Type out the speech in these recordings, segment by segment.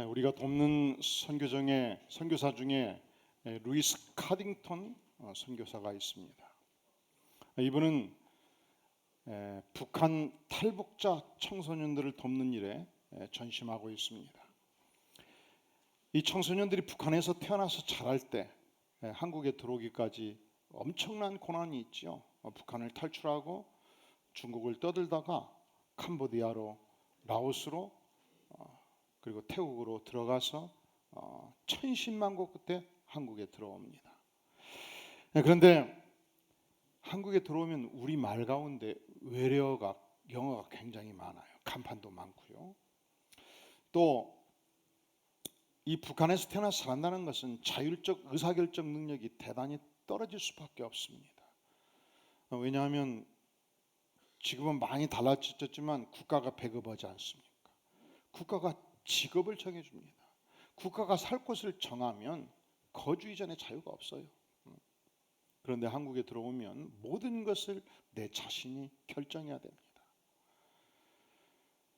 우리가 돕는 선교사 중에 루이스 카딩턴 선교사가 있습니다. 이분은 북한 탈북자 청소년들을 돕는 일에 전심하고 있습니다. 이 청소년들이 북한에서 태어나서 자랄 때 한국에 들어오기까지 엄청난 고난이 있죠. 북한을 탈출하고 중국을 떠들다가 캄보디아로, 라오스로, 그리고 태국으로 들어가서 천신만고 끝에 한국에 들어옵니다. 그런데 한국에 들어오면 우리 말 가운데 외래어가, 영어가 굉장히 많아요. 간판도 많고요. 또 이 북한에서 태어나서 살아난다는 것은 자율적 의사결정 능력이 대단히 떨어질 수밖에 없습니다. 왜냐하면 지금은 많이 달라졌지만 국가가 배급하지 않습니까? 국가가 직업을 정해줍니다. 국가가 살 곳을 정하면 거주 이전에 자유가 없어요. 그런데 한국에 들어오면 모든 것을 내 자신이 결정해야 됩니다.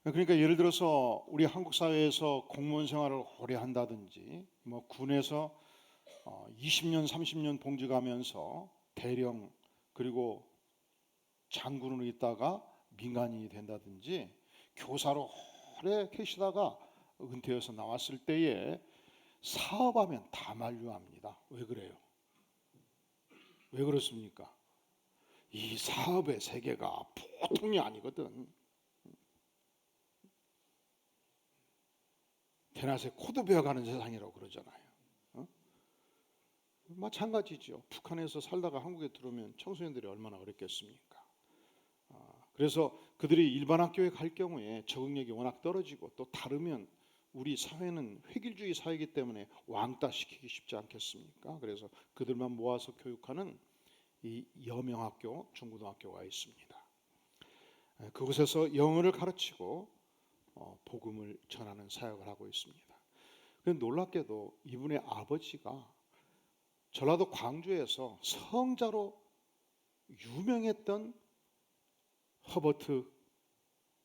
그러니까 예를 들어서 우리 한국 사회에서 공무원 생활을 오래 한다든지 군에서 20년 30년 봉직하면서 대령 그리고 장군으로 있다가 민간인이 된다든지 교사로 오래 계시다가 은퇴해서 나왔을 때에 사업하면 다 만류합니다. 왜 그래요? 왜 그렇습니까? 이 사업의 세계가 보통이 아니거든. 대낮에 코드 배워가는 세상이라고 그러잖아요. 마찬가지죠. 북한에서 살다가 한국에 들어오면 청소년들이 얼마나 어렵겠습니까? 그래서 그들이 일반 학교에 갈 경우에 적응력이 워낙 떨어지고 또 다르면 우리 사회는 획일주의 사회이기 때문에 왕따 시키기 쉽지 않겠습니까? 그래서 그들만 모아서 교육하는 이 여명학교, 중고등학교가 있습니다. 그곳에서 영어를 가르치고 복음을 전하는 사역을 하고 있습니다. 그런데 놀랍게도 이분의 아버지가 전라도 광주에서 성자로 유명했던 허버트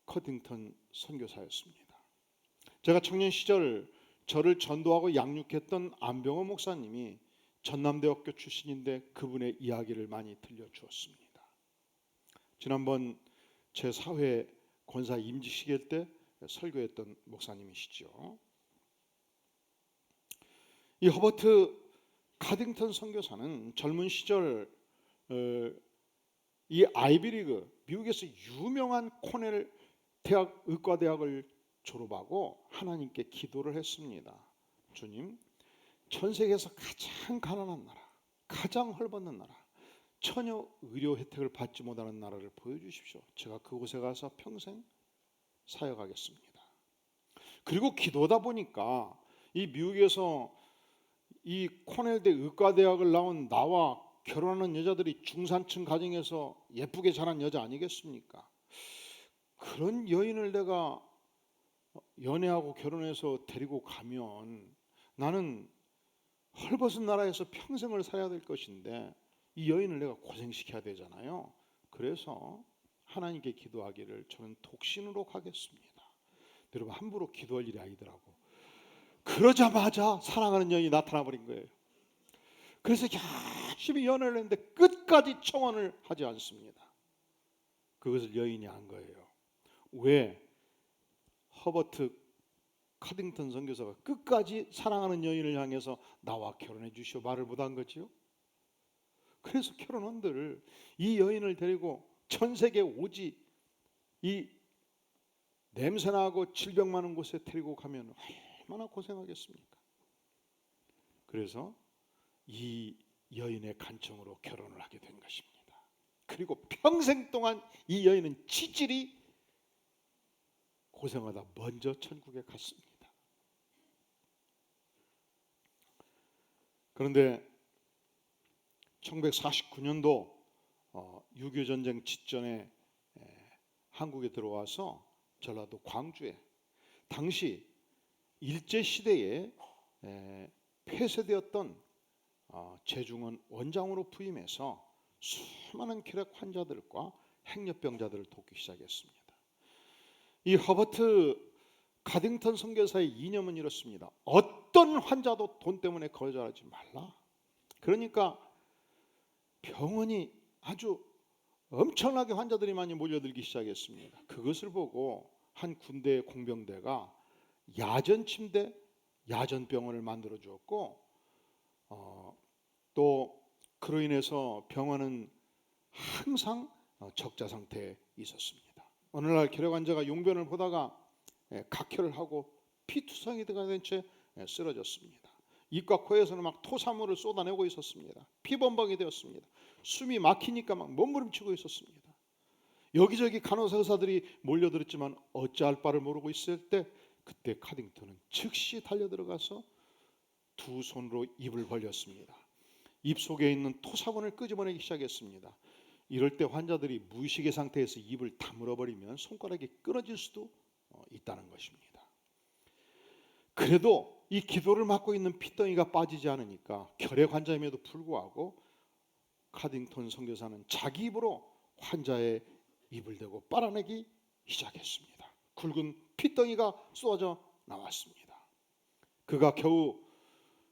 커딩턴 선교사였습니다. 제가 청년 시절 저를 전도하고 양육했던 안병호 목사님이 전남대학교 출신인데 그분의 이야기를 많이 들려주었습니다. 지난번 제 사회 권사 임직식일 때 설교했던 목사님이시죠. 이 허버트 카딩턴 선교사는 젊은 시절 이 아이비리그 미국에서 유명한 코넬 대학 의과대학을 졸업하고 하나님께 기도를 했습니다. 주님, 전 세계에서 가장 가난한 나라, 가장 헐벗는 나라, 전혀 의료 혜택을 받지 못하는 나라를 보여주십시오. 제가 그곳에 가서 평생 사역하겠습니다. 그리고 기도하다 보니까 이 미국에서 이 코넬대 의과대학을 나온 나와 결혼하는 여자들이 중산층 가정에서 예쁘게 자란 여자 아니겠습니까? 그런 여인을 내가 연애하고 결혼해서 데리고 가면 나는 헐벗은 나라에서 평생을 살아야 될 것인데 이 여인을 내가 고생시켜야 되잖아요. 그래서 하나님께 기도하기를 저는 독신으로 가겠습니다. 여러분, 함부로 기도할 일이 아니더라고. 그러자마자 사랑하는 여인이 나타나 버린 거예요. 그래서 열심히 연애를 했는데 끝까지 청혼을 하지 않습니다. 그것을 여인이 한 거예요. 왜? 허버트 카딩턴 선교사가 끝까지 사랑하는 여인을 향해서 나와 결혼해 주시오 말을 못한 거지요. 그래서 결혼한들 이 여인을 데리고 전 세계 오지 이 냄새나고 질병 많은 곳에 데리고 가면 얼마나 고생하겠습니까? 그래서 이 여인의 간청으로 결혼을 하게 된 것입니다. 그리고 평생 동안 이 여인은 치질이 고생하다 먼저 천국에 갔습니다. 그런데 1949년도 6.25 전쟁 직전에 한국에 들어와서 전라도 광주에 당시 일제시대에 폐쇄되었던 제중원 원장으로 부임해서 수많은 혈액 환자들과 행렬병자들을 돕기 시작했습니다. 이 허버트 가딩턴 선교사의 이념은 이렇습니다. 어떤 환자도 돈 때문에 거절하지 말라. 그러니까 병원이 아주 엄청나게 환자들이 많이 몰려들기 시작했습니다. 그것을 보고 한 군대 공병대가 야전 침대, 야전 병원을 만들어 주었고, 또 그로 인해서 병원은 항상 적자 상태에 있었습니다. 어느 날 결핵 환자가 용변을 보다가 각혈을 하고 피투성이가 된 채 쓰러졌습니다. 입과 코에서는 막 토사물을 쏟아내고 있었습니다. 피범벅이 되었습니다. 숨이 막히니까 막 몸부림치고 있었습니다. 여기저기 간호사 의사들이 몰려들었지만 어찌할 바를 모르고 있을 때, 그때 카딩턴은 즉시 달려들어가서 두 손으로 입을 벌렸습니다. 입 속에 있는 토사본을 끄집어내기 시작했습니다. 이럴 때 환자들이 무의식의 상태에서 입을 다물어 버리면 손가락이 끊어질 수도 있다는 것입니다. 그래도 이 기도를 막고 있는 피덩이가 빠지지 않으니까 결핵 환자임에도 불구하고 카딩턴 선교사는 자기 입으로 환자의 입을 대고 빨아내기 시작했습니다. 굵은 피덩이가 쏟아져 나왔습니다. 그가 겨우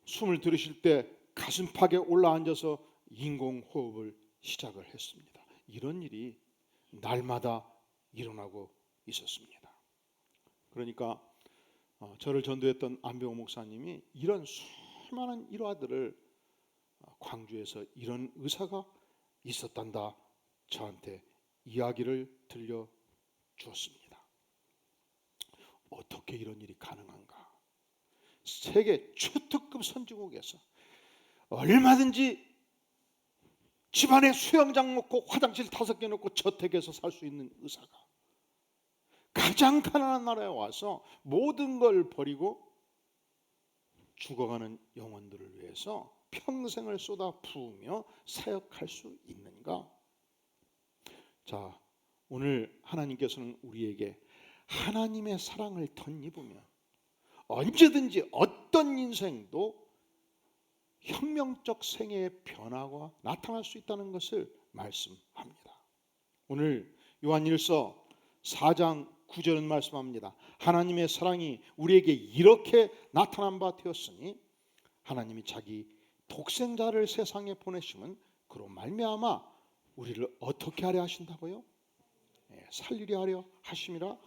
숨을 들이쉴 때 가슴팍에 올라앉아서 인공호흡을 시작을 했습니다. 이런 일이 날마다 일어나고 있었습니다. 그러니까 저를 전도했던 안병호 목사님이 이런 수많은 일화들을 광주에서 이런 의사가 있었단다 저한테 이야기를 들려주었습니다. 어떻게 이런 일이 가능한가? 세계 초특급 선진국에서 얼마든지 집안에 수영장 놓고 화장실 5개 놓고 저택에서 살 수 있는 의사가 가장 가난한 나라에 와서 모든 걸 버리고 죽어가는 영혼들을 위해서 평생을 쏟아 부으며 사역할 수 있는가? 자, 오늘 하나님께서는 우리에게 하나님의 사랑을 덧입으면 언제든지 어떤 인생도 혁명적 생애의 변화가 나타날 수 있다는 것을 말씀합니다. 오늘 요한일서 4장 9절은 말씀합니다. 하나님의 사랑이 우리에게 이렇게 나타난 바 되었으니 하나님이 자기 독생자를 세상에 보내심은 그로 말미암아 우리를 어떻게 하려 하신다고요? 살리려 하려 하심이라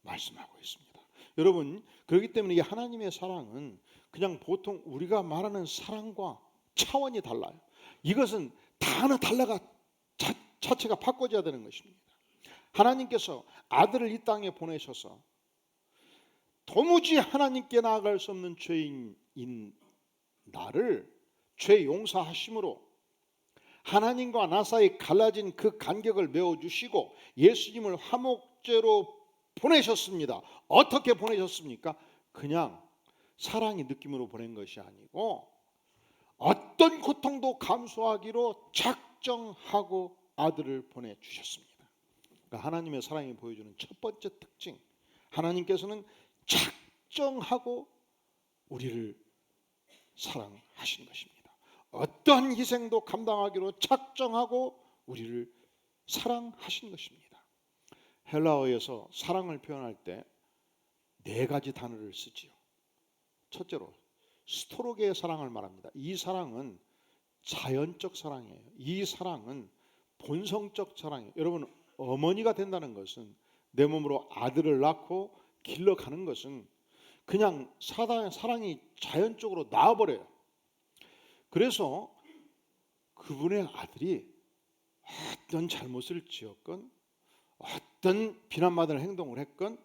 말씀하고 있습니다. 여러분, 그렇기 때문에 이 하나님의 사랑은 그냥 보통 우리가 말하는 사랑과 차원이 달라요. 이것은 다 하나 달라가 자체가 바꿔져야 되는 것입니다. 하나님께서 아들을 이 땅에 보내셔서 도무지 하나님께 나아갈 수 없는 죄인인 나를 죄 용서하심으로 하나님과 나 사이 갈라진 그 간격을 메워주시고 예수님을 화목제로 보내셨습니다. 어떻게 보내셨습니까? 그냥 사랑의 느낌으로 보낸 것이 아니고 어떤 고통도 감수하기로 작정하고 아들을 보내주셨습니다. 그러니까 하나님의 사랑이 보여주는 첫 번째 특징, 하나님께서는 작정하고 우리를 사랑하신 것입니다. 어떠한 희생도 감당하기로 작정하고 우리를 사랑하신 것입니다. 헬라어에서 사랑을 표현할 때 4가지 단어를 쓰지요. 첫째로 스토로게의 사랑을 말합니다. 이 사랑은 자연적 사랑이에요. 이 사랑은 본성적 사랑이에요. 여러분, 어머니가 된다는 것은 내 몸으로 아들을 낳고 길러가는 것은 그냥 사랑이 자연적으로 나와버려요. 그래서 그분의 아들이 어떤 잘못을 지었건 어떤 비난받을 행동을 했건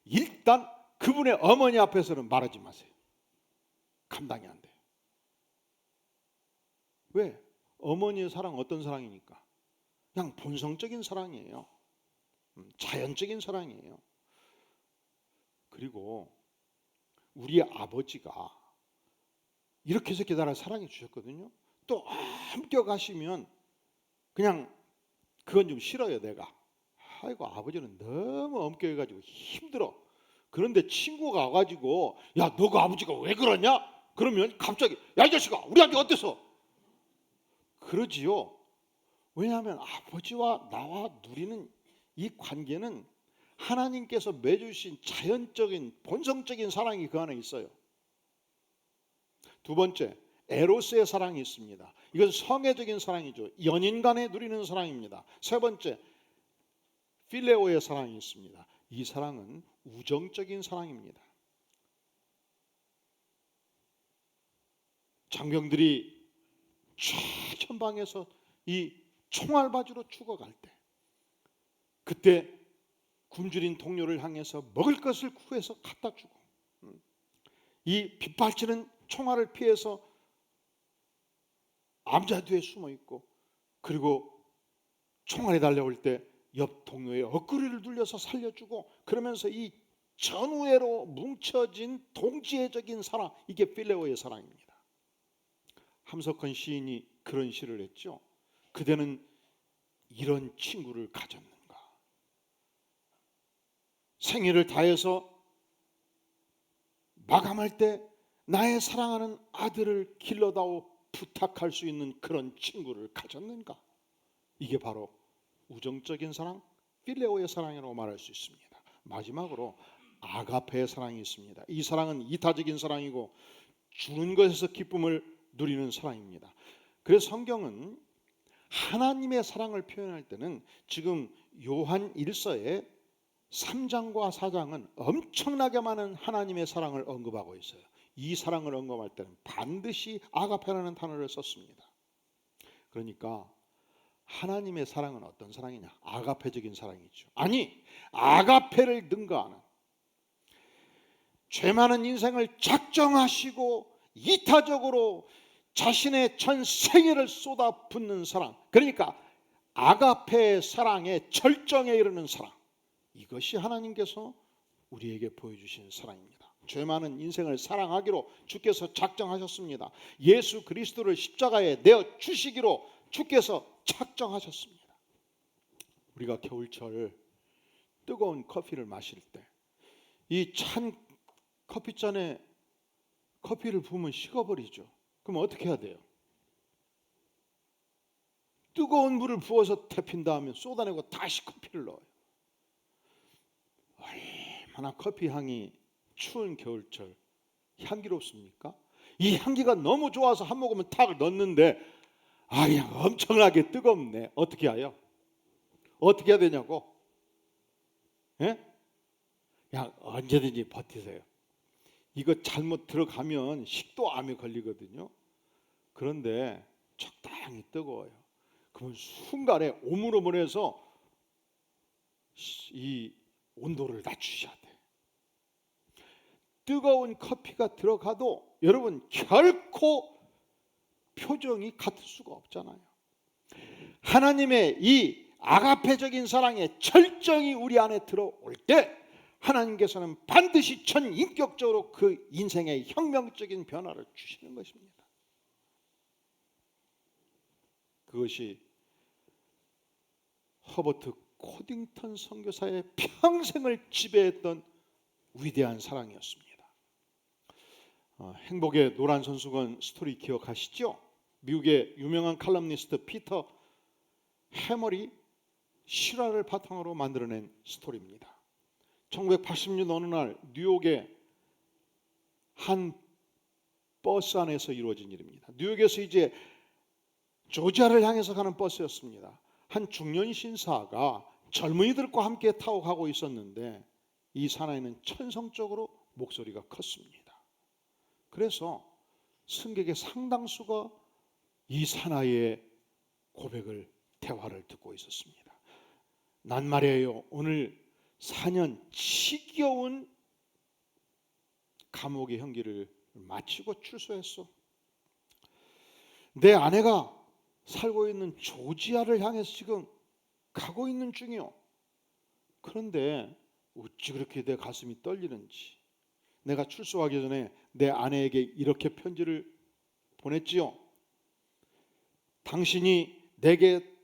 일단 그분의 어머니 앞에서는 말하지 마세요. 감당이 안 돼요. 왜? 어머니의 사랑 어떤 사랑이니까? 그냥 본성적인 사랑이에요. 자연적인 사랑이에요. 그리고 우리 아버지가 이렇게 해서 나를 사랑해 주셨거든요. 또 엄격하시면 그냥 그건 좀 싫어요. 내가 아이고 아버지는 너무 엄격해가지고 힘들어. 그런데 친구가 와가지고 야 너가 아버지가 왜 그러냐? 그러면 갑자기 야 이 자식아 우리한테 어땠어? 그러지요. 왜냐하면 아버지와 나와 누리는 이 관계는 하나님께서 맺으신 자연적인 본성적인 사랑이 그 안에 있어요. 두 번째, 에로스의 사랑이 있습니다. 이건 성애적인 사랑이죠. 연인 간에 누리는 사랑입니다. 세 번째, 필레오의 사랑이 있습니다. 이 사랑은 우정적인 사랑입니다. 장병들이 최전방에서 이 총알바지로 죽어갈 때, 그때 굶주린 동료를 향해서 먹을 것을 구해서 갖다 주고, 이 빗발치는 총알을 피해서 암자 뒤에 숨어 있고, 그리고 총알이 달려올 때 옆 동료의 옆구리를 눌려서 살려주고, 그러면서 이 전우애로 뭉쳐진 동지애적인 사랑, 이게 필레오의 사랑입니다. 함석헌 시인이 그런 시를 했죠. 그대는 이런 친구를 가졌는가? 생애를 다해서 마감할 때 나의 사랑하는 아들을 길러다오 부탁할 수 있는 그런 친구를 가졌는가? 이게 바로 우정적인 사랑, 필레오의 사랑이라고 말할 수 있습니다. 마지막으로 아가페의 사랑이 있습니다. 이 사랑은 이타적인 사랑이고 주는 것에서 기쁨을 누리는 사랑입니다. 그래서 성경은 하나님의 사랑을 표현할 때는 지금 요한 1서의 3장과 4장은 엄청나게 많은 하나님의 사랑을 언급하고 있어요. 이 사랑을 언급할 때는 반드시 아가페라는 단어를 썼습니다. 그러니까 하나님의 사랑은 어떤 사랑이냐? 아가페적인 사랑이죠. 아니, 아가페를 능가하는, 죄 많은 인생을 작정하시고 이타적으로 자신의 전 생애를 쏟아붓는 사랑, 그러니까 아가페의 사랑의 절정에 이르는 사랑, 이것이 하나님께서 우리에게 보여주신 사랑입니다. 죄 많은 인생을 사랑하기로 주께서 작정하셨습니다. 예수 그리스도를 십자가에 내어 주시기로 주께서 작정하셨습니다. 우리가 겨울철 뜨거운 커피를 마실 때 이 찬 커피잔에 커피를 부으면 식어버리죠. 그럼 어떻게 해야 돼요? 뜨거운 물을 부어서 데핀 다음에 쏟아내고 다시 커피를 넣어요. 얼마나 커피 향이 추운 겨울철 향기롭습니까? 이 향기가 너무 좋아서 한 모금을 탁 넣었는데 그냥 엄청나게 뜨겁네. 어떻게 해요? 어떻게 해야 되냐고? 예? 그냥 언제든지 버티세요. 이거 잘못 들어가면 식도암에 걸리거든요. 그런데 적당히 뜨거워요. 그러면 순간에 오물오물해서 이 온도를 낮추셔야 돼. 뜨거운 커피가 들어가도 여러분 결코 표정이 같을 수가 없잖아요. 하나님의 이 아가페적인 사랑의 절정이 우리 안에 들어올 때 하나님께서는 반드시 전인격적으로 그 인생의 혁명적인 변화를 주시는 것입니다. 그것이 허버트 코딩턴 선교사의 평생을 지배했던 위대한 사랑이었습니다. 행복의 노란 손수건 스토리 기억하시죠? 미국의 유명한 칼럼니스트 피터 해머리 실화를 바탕으로 만들어낸 스토리입니다. 1980년 어느 날 뉴욕의 한 버스 안에서 이루어진 일입니다. 뉴욕에서 이제 조지아를 향해서 가는 버스였습니다. 한 중년 신사가 젊은이들과 함께 타고 가고 있었는데 이 사나이는 천성적으로 목소리가 컸습니다. 그래서 승객의 상당수가 이 사나이의 고백을, 대화를 듣고 있었습니다. 난 말이에요, 오늘 4년 지겨운 감옥의 형기를 마치고 출소했어. 내 아내가 살고 있는 조지아를 향해서 지금 가고 있는 중이요. 그런데 어찌 그렇게 내 가슴이 떨리는지. 내가 출소하기 전에 내 아내에게 이렇게 편지를 보냈지요. 당신이 내게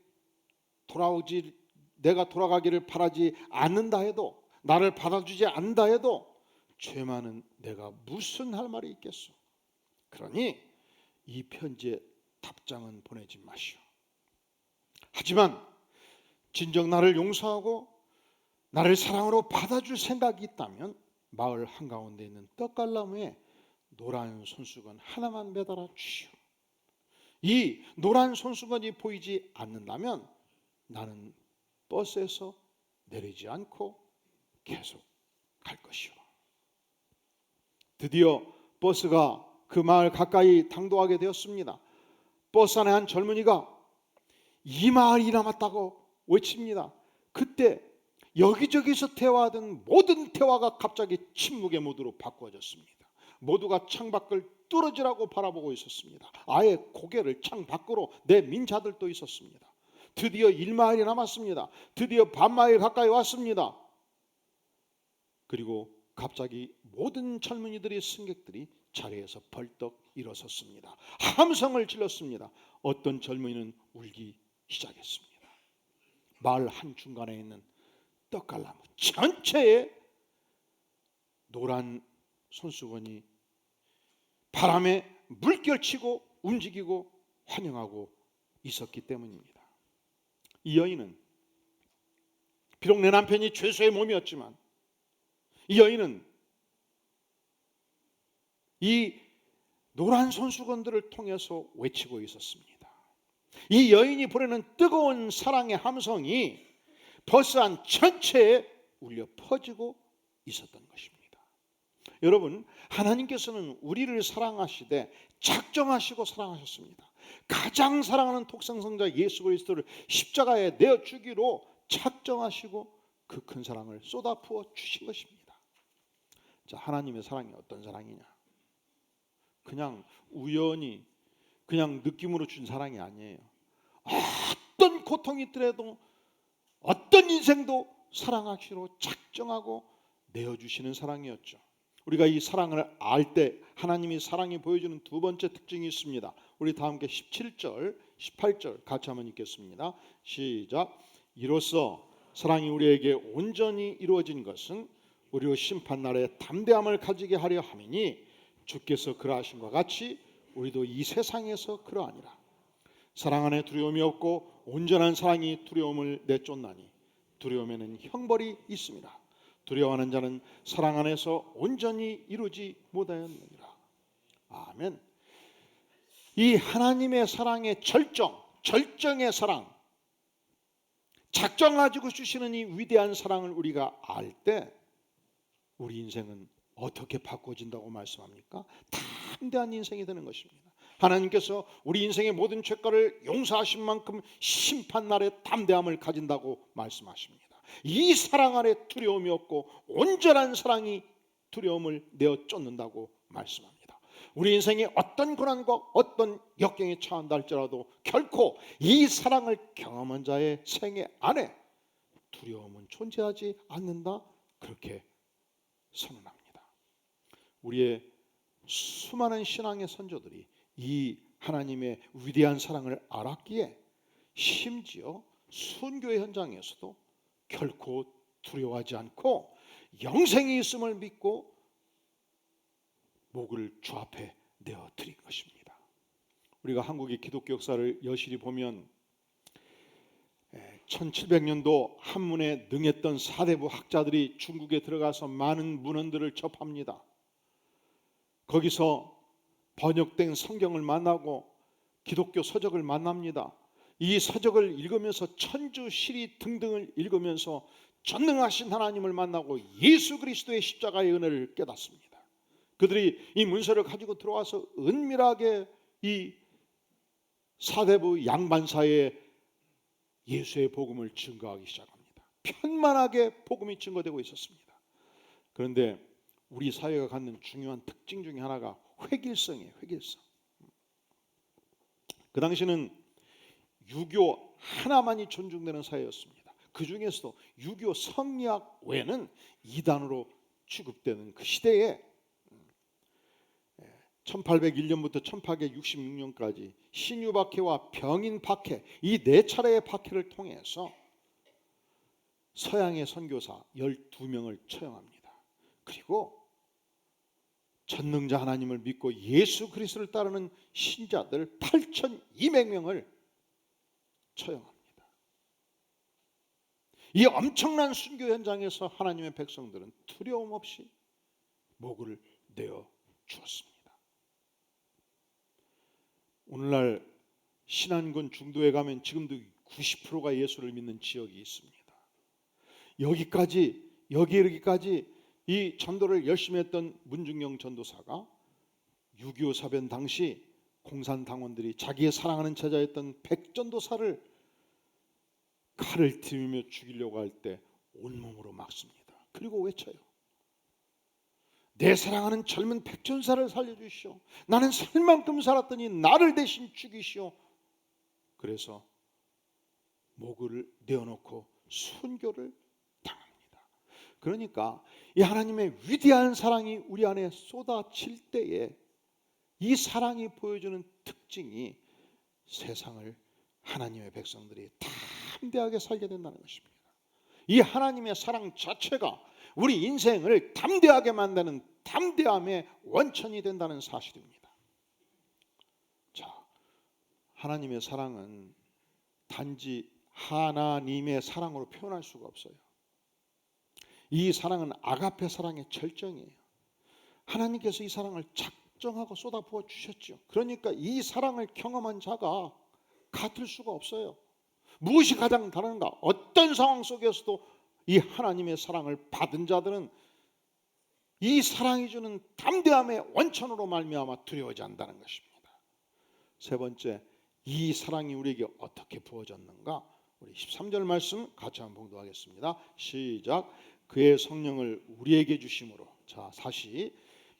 내가 돌아가기를 바라지 않는다 해도, 나를 받아주지 않는다 해도 죄 많은 내가 무슨 할 말이 있겠소. 그러니 이 편지에 답장은 보내지 마시오. 하지만 진정 나를 용서하고 나를 사랑으로 받아줄 생각이 있다면 마을 한가운데 있는 떡갈나무에 노란 손수건 하나만 매달아 주시오. 이 노란 손수건이 보이지 않는다면 나는 버스에서 내리지 않고 계속 갈 것이오. 드디어 버스가 그 마을 가까이 당도하게 되었습니다. 버스 안에 한 젊은이가 이 마을이 남았다고 외칩니다. 그때 여기저기서 대화하던 모든 대화가 갑자기 침묵의 모드로 바꿔졌습니다. 모두가 창밖을 뚫어지라고 바라보고 있었습니다. 아예 고개를 창밖으로 내민 자들도 있었습니다. 드디어 1마일이 남았습니다. 드디어 반마일 가까이 왔습니다. 그리고 갑자기 모든 젊은이들이, 승객들이 자리에서 벌떡 일어섰습니다. 함성을 질렀습니다. 어떤 젊은이는 울기 시작했습니다. 마을 한중간에 있는 떡갈나무 전체에 노란 손수건이 바람에 물결치고 움직이고 환영하고 있었기 때문입니다. 이 여인은 비록 내 남편이 죄수의 몸이었지만 이 여인은 이 노란 손수건들을 통해서 외치고 있었습니다. 이 여인이 보내는 뜨거운 사랑의 함성이 버스 안 전체에 울려 퍼지고 있었던 것입니다. 여러분, 하나님께서는 우리를 사랑하시되 작정하시고 사랑하셨습니다. 가장 사랑하는 독생성자 예수 그리스도를 십자가에 내어주기로 작정하시고 그 큰 사랑을 쏟아부어 주신 것입니다. 자, 하나님의 사랑이 어떤 사랑이냐? 그냥 우연히 그냥 느낌으로 준 사랑이 아니에요. 어떤 고통이 있더라도 어떤 인생도 사랑하시로 작정하고 내어주시는 사랑이었죠. 우리가 이 사랑을 알 때 하나님이 사랑이 보여주는 두 번째 특징이 있습니다. 우리 다 함께 17절, 18절 같이 한번 읽겠습니다. 시작. 이로써 사랑이 우리에게 온전히 이루어진 것은 우리로 심판날에 담대함을 가지게 하려 함이니 주께서 그러하심과 같이 우리도 이 세상에서 그러하니라. 사랑 안에 두려움이 없고 온전한 사랑이 두려움을 내쫓나니 두려움에는 형벌이 있습니다. 두려워하는 자는 사랑 안에서 온전히 이루지 못하였느니라. 아멘. 이 하나님의 사랑의 절정의 사랑, 작정 가지고 주시는 이 위대한 사랑을 우리가 알 때 우리 인생은 어떻게 바꿔진다고 말씀합니까? 담대한 인생이 되는 것입니다. 하나님께서 우리 인생의 모든 죄가를 용서하신 만큼 심판날에 담대함을 가진다고 말씀하십니다. 이 사랑 안에 두려움이 없고 온전한 사랑이 두려움을 내어 쫓는다고 말씀합니다. 우리 인생에 어떤 고난과 어떤 역경에 처한다 할지라도 결코 이 사랑을 경험한 자의 생애 안에 두려움은 존재하지 않는다, 그렇게 선언합니다. 우리의 수많은 신앙의 선조들이 이 하나님의 위대한 사랑을 알았기에 심지어 순교의 현장에서도 결코 두려워하지 않고 영생이 있음을 믿고 목을 주 앞에 내어드린 것입니다. 우리가 한국의 기독교 역사를 여실히 보면 1700년도 한문에 능했던 사대부 학자들이 중국에 들어가서 많은 문헌들을 접합니다. 거기서 번역된 성경을 만나고 기독교 서적을 만납니다. 이 서적을 읽으면서 천주, 시리 등등을 읽으면서 전능하신 하나님을 만나고 예수 그리스도의 십자가의 은혜를 깨닫습니다. 그들이 이 문서를 가지고 들어와서 은밀하게 이 사대부 양반사에 예수의 복음을 증거하기 시작합니다. 편만하게 복음이 증거되고 있었습니다. 그런데 우리 사회가 갖는 중요한 특징 중에 하나가 획일성이에요. 획일성. 그 당시는 유교 하나만이 존중되는 사회였습니다. 그 중에서도 유교 성리학 외에는 이단으로 취급되는 그 시대에 1801년부터 1866년까지 신유박해와 병인박해, 이 네 차례의 박해를 통해서 서양의 선교사 12명을 처형합니다. 그리고 전능자 하나님을 믿고 예수 그리스도를 따르는 신자들 8,200명을 처형합니다. 이 엄청난 순교 현장에서 하나님의 백성들은 두려움 없이 목을 내어 주었습니다. 오늘날 신안군 중도에 가면 지금도 90%가 예수를 믿는 지역이 있습니다. 여기 이르기까지 이 전도를 열심히 했던 문중영 전도사가 6.25 사변 당시 공산당원들이 자기의 사랑하는 제자였던 백전도사를 칼을 들이며 죽이려고 할 때 온몸으로 막습니다. 그리고 외쳐요. 내 사랑하는 젊은 백전사를 살려주시오. 나는 살 만큼 살았더니 나를 대신 죽이시오. 그래서 목을 내어놓고 순교를 당합니다. 그러니까 이 하나님의 위대한 사랑이 우리 안에 쏟아질 때에 이 사랑이 보여주는 특징이 세상을 하나님의 백성들이 담대하게 살게 된다는 것입니다. 이 하나님의 사랑 자체가 우리 인생을 담대하게 만드는 담대함의 원천이 된다는 사실입니다. 자, 하나님의 사랑은 단지 하나님의 사랑으로 표현할 수가 없어요. 이 사랑은 아가페 사랑의 절정이에요. 하나님께서 이 사랑을 작정하고 쏟아부어 주셨죠. 그러니까 이 사랑을 경험한 자가 같을 수가 없어요. 무엇이 가장 다른가? 어떤 상황 속에서도 이 하나님의 사랑을 받은 자들은 이 사랑이 주는 담대함의 원천으로 말미암아 두려워하지 않는다는 것입니다. 세 번째, 이 사랑이 우리에게 어떻게 부어졌는가? 우리 13절 말씀 같이 한번 봉독하겠습니다. 시작. 그의 성령을 우리에게 주심으로. 자, 다시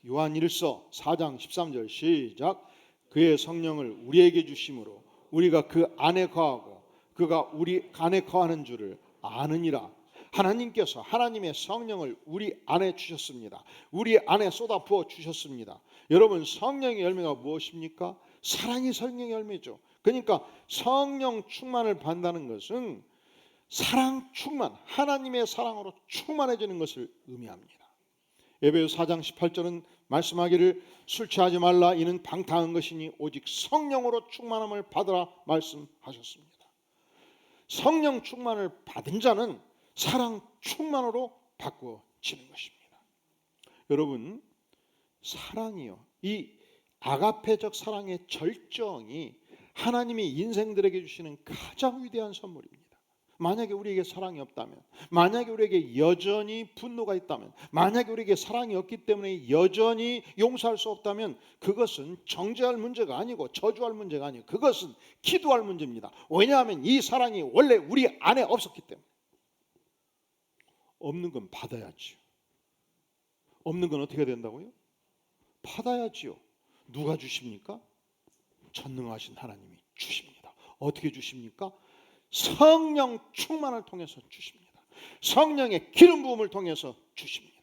요한 1서 4장 13절 시작. 그의 성령을 우리에게 주심으로 우리가 그 안에 거하고 그가 우리 안에 거하는 줄을 아느니라. 하나님께서 하나님의 성령을 우리 안에 주셨습니다. 우리 안에 쏟아 부어 주셨습니다. 여러분, 성령의 열매가 무엇입니까? 사랑이 성령의 열매죠. 그러니까 성령 충만을 받는다는 것은 사랑 충만, 하나님의 사랑으로 충만해지는 것을 의미합니다. 에베소 4장 18절은 말씀하기를 술 취하지 말라 이는 방탕한 것이니 오직 성령으로 충만함을 받으라 말씀하셨습니다. 성령 충만을 받은 자는 사랑 충만으로 바꾸어지는 것입니다. 여러분, 사랑이요, 이 아가페적 사랑의 절정이 하나님이 인생들에게 주시는 가장 위대한 선물입니다. 만약에 우리에게 사랑이 없다면, 만약에 우리에게 여전히 분노가 있다면, 만약에 우리에게 사랑이 없기 때문에 여전히 용서할 수 없다면 그것은 정죄할 문제가 아니고 저주할 문제가 아니고 그것은 기도할 문제입니다. 왜냐하면 이 사랑이 원래 우리 안에 없었기 때문에. 없는 건 받아야지요. 없는 건 어떻게 된다고요? 받아야지요. 누가 주십니까? 전능하신 하나님이 주십니다. 어떻게 주십니까? 성령 충만을 통해서 주십니다. 성령의 기름 부음을 통해서 주십니다.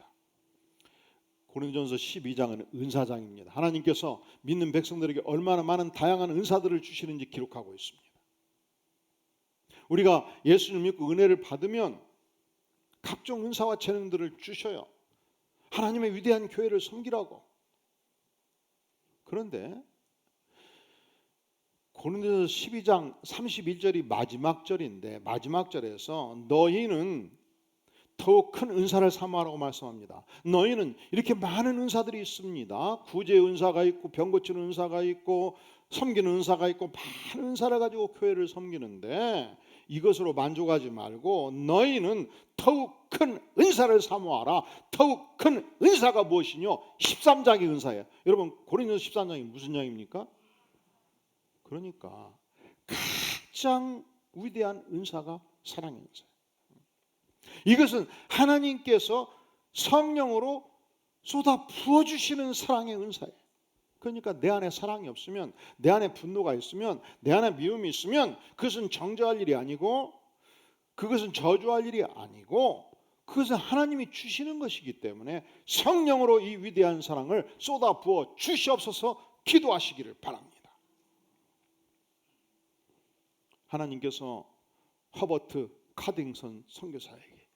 고린도전서 12장은 은사장입니다. 하나님께서 믿는 백성들에게 얼마나 많은 다양한 은사들을 주시는지 기록하고 있습니다. 우리가 예수를 믿고 은혜를 받으면 각종 은사와 재능들을 주셔요. 하나님의 위대한 교회를 섬기라고. 그런데 고린도전서 12장 31절이 마지막 절인데 마지막 절에서 너희는 더욱 큰 은사를 사모하라고 말씀합니다. 너희는 이렇게 많은 은사들이 있습니다. 구제의 은사가 있고 병 고치는 은사가 있고 섬기는 은사가 있고 많은 은사를 가지고 교회를 섬기는데 이것으로 만족하지 말고 너희는 더욱 큰 은사를 사모하라. 더욱 큰 은사가 무엇이뇨? 13장의 은사예요. 여러분, 고린도서 13장이 무슨 장입니까? 그러니까 가장 위대한 은사가 사랑의 은사예요. 이것은 하나님께서 성령으로 쏟아 부어주시는 사랑의 은사예요. 그러니까 내 안에 사랑이 없으면, 내 안에 분노가 있으면, 내 안에 미움이 있으면 그것은 정죄할 일이 아니고 그것은 저주할 일이 아니고 그것은 하나님이 주시는 것이기 때문에 성령으로 이 위대한 사랑을 쏟아 부어 주시옵소서 기도하시기를 바랍니다. 하나님께서 허버트 카딩선 선교사에게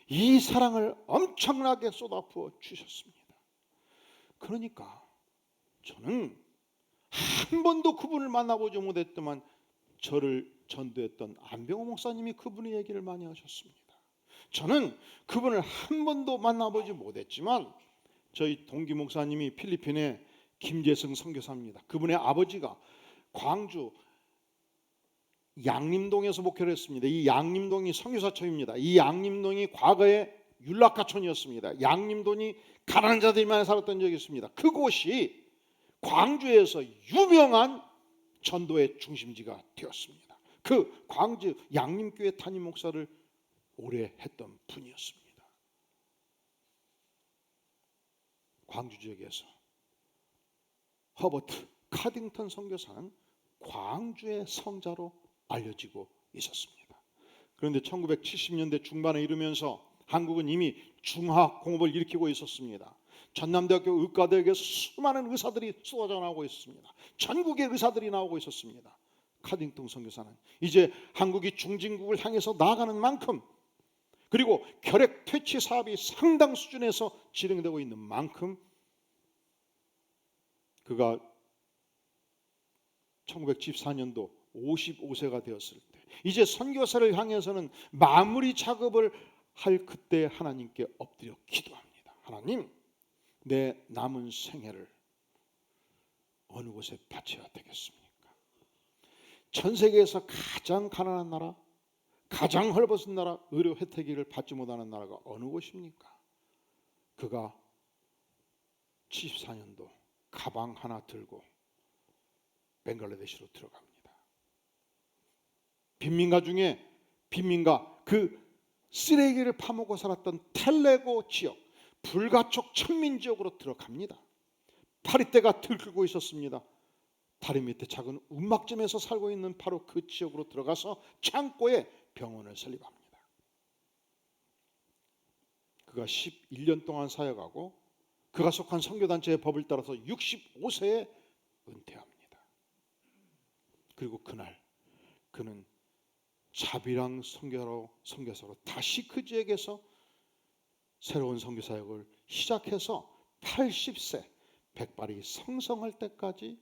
이 사랑을 엄청나게 쏟아부어 주셨습니다. 그러니까 저는 한 번도 그분을 만나보지 못했지만 저를 전도했던 안병호 목사님이 그분의 얘기를 많이 하셨습니다. 저는 그분을 한 번도 만나보지 못했지만 저희 동기 목사님이 필리핀의 김재승 선교사입니다. 그분의 아버지가 광주 양림동에서 목회를 했습니다. 이 양림동이 선교사촌입니다. 이 양림동이 과거에 율락가촌이었습니다. 양림동이 가난한 자들만 살았던 적이 있습니다. 그곳이 광주에서 유명한 전도의 중심지가 되었습니다. 그 광주 양림교회 담임 목사를 오래 했던 분이었습니다. 광주 지역에서 허버트 카딩턴 선교사는 광주의 성자로 알려지고 있었습니다. 그런데 1970년대 중반에 이르면서 한국은 이미 중화공업을 일으키고 있었습니다. 전남대학교 의과대학에서 수많은 의사들이 쏟아져 나오고 있었습니다. 전국의 의사들이 나오고 있었습니다. 카딩턴 선교사는 이제 한국이 중진국을 향해서 나아가는 만큼, 그리고 결핵 퇴치 사업이 상당 수준에서 진행되고 있는 만큼, 그가 1974년도 55세가 되었을 때 이제 선교사를 향해서는 마무리 작업을 할 그때 하나님께 엎드려 기도합니다. 하나님, 내 남은 생애를 어느 곳에 바쳐야 되겠습니까? 전 세계에서 가장 가난한 나라, 가장 헐벗은 나라, 의료 혜택을 받지 못하는 나라가 어느 곳입니까? 그가 74년도 가방 하나 들고 벵글라데시로 들어갑니다. 빈민가 중에 빈민가, 그 쓰레기를 파먹고 살았던 텔레고 지역, 불가촉 천민 지역으로 들어갑니다. 파리떼가 들끓고 있었습니다. 다리 밑에 작은 움막점에서 살고 있는 바로 그 지역으로 들어가서 창고에 병원을 설립합니다. 그가 11년 동안 사역하고 그가 속한 선교단체의 법을 따라서 65세에 은퇴합니다. 그리고 그날 그는 자비랑 선교사로 다시 그 지역에서 새로운 선교사역을 시작해서 80세 백발이 성성할 때까지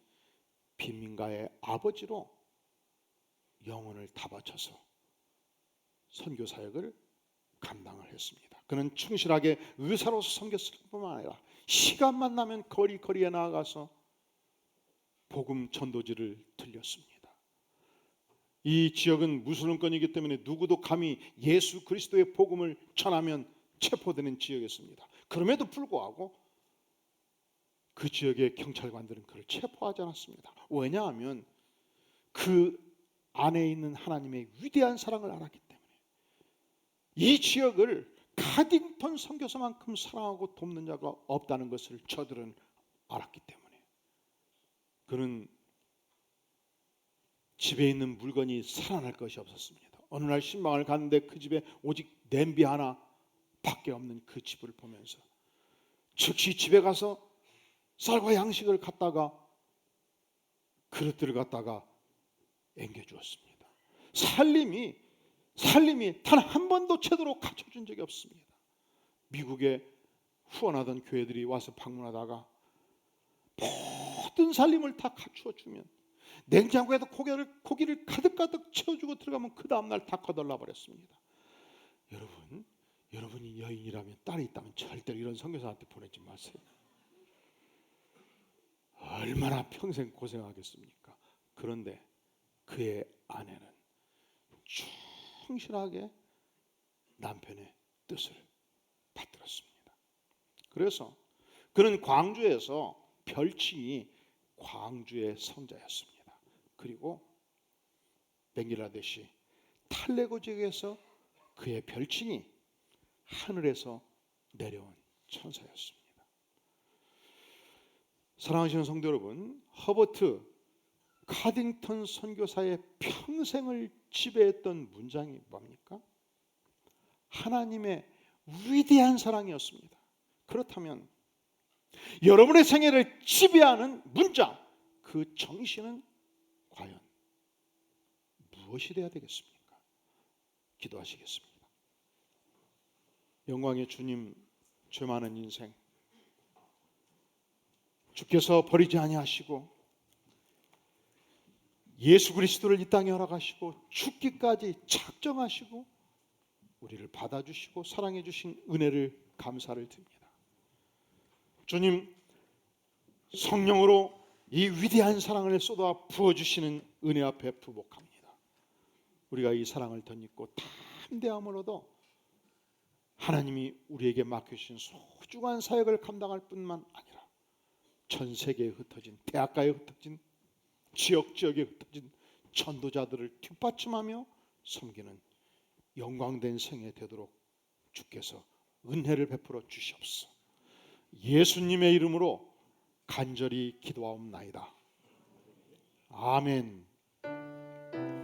빈민가의 아버지로 영혼을 다 바쳐서 선교사역을 감당을 했습니다. 그는 충실하게 의사로서 섬겼을 뿐만 아니라 시간만 나면 거리에 나아가서 복음 전도지를 들렸습니다. 이 지역은 무슬림권이기 때문에 누구도 감히 예수 그리스도의 복음을 전하면 체포되는 지역이었습니다. 그럼에도 불구하고 그 지역의 경찰관들은 그를 체포하지 않았습니다. 왜냐하면 그 안에 있는 하나님의 위대한 사랑을 알았기 때문에. 이 지역을 카딩턴 선교사만큼 사랑하고 돕는 자가 없다는 것을 저들은 알았기 때문에 그는 집에 있는 물건이 살아날 것이 없었습니다. 어느 날 신방을 갔는데 그 집에 오직 냄비 하나 밖에 없는 그 집을 보면서 즉시 집에 가서 쌀과 양식을 갖다가 그릇들을 갖다가 앵겨주었습니다. 살림이 단 한 번도 제대로 갖춰준 적이 없습니다. 미국에 후원하던 교회들이 와서 방문하다가 모든 살림을 다 갖추어주면 냉장고에도 고기를 가득가득 채워주고 들어가면 그 다음날 다 거덜나 버렸습니다. 여러분이 여인이라면, 딸이 있다면 절대로 이런 선교사한테 보내지 마세요. 얼마나 평생 고생하겠습니까? 그런데 그의 아내는 충실하게 남편의 뜻을 받들었습니다. 그래서 그는 광주에서 별칭이 광주의 성자였습니다. 그리고 벵글라데시 탈레고 지역에서 그의 별칭이 하늘에서 내려온 천사였습니다. 사랑하시는 성도 여러분, 허버트 카딩턴 선교사의 평생을 지배했던 문장이 뭡니까? 하나님의 위대한 사랑이었습니다. 그렇다면 여러분의 생애를 지배하는 문장, 그 정신은 과연 무엇이 되어야 되겠습니까? 기도하시겠습니다. 영광의 주님, 죄 많은 인생 주께서 버리지 아니하시고 예수 그리스도를 이 땅에 허락하시고 죽기까지 작정하시고 우리를 받아주시고 사랑해 주신 은혜를 감사를 드립니다. 주님, 성령으로 이 위대한 사랑을 쏟아 부어주시는 은혜 앞에 부복합니다. 우리가 이 사랑을 덧입고 담대함으로도 하나님이 우리에게 맡겨주신 소중한 사역을 감당할 뿐만 아니라 전 세계에 흩어진, 대학가에 흩어진, 지역에 흩어진 전도자들을 뒷받침하며 섬기는 영광된 생애 되도록 주께서 은혜를 베풀어 주시옵소서. 예수님의 이름으로 간절히 기도하옵나이다. 아멘.